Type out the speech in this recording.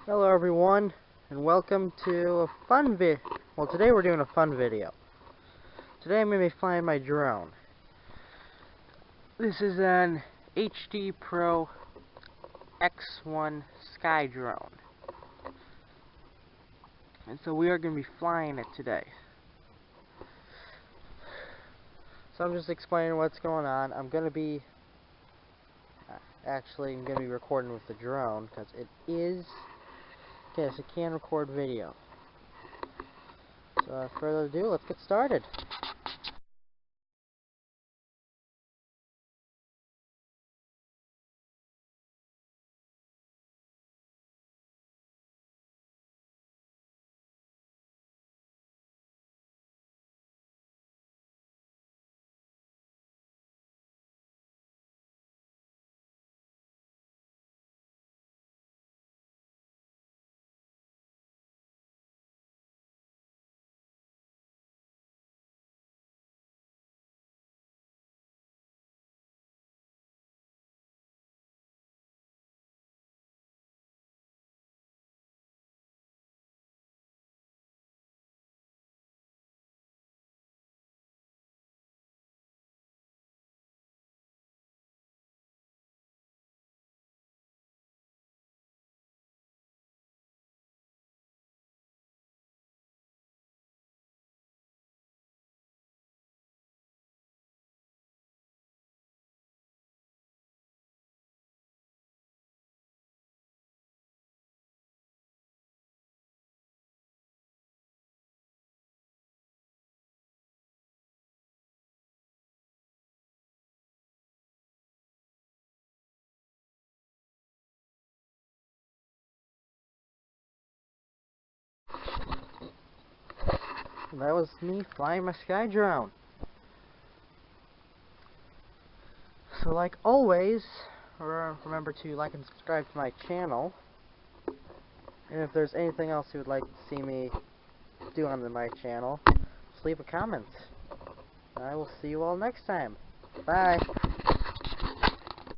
Hello everyone, and welcome to a fun well, today we're doing a fun video. Today I'm going to be flying my drone. This is an HD Pro X1 Sky Drone. And so we are going to be flying it today. So I'm just explaining what's going on. I'm going to be recording with the drone because yes, it can record video. So without further ado, let's get started. That was me flying my Sky Drone. So like always, remember to like and subscribe to my channel. And if there's anything else you would like to see me do on my channel, just leave a comment. I will see you all next time. Bye.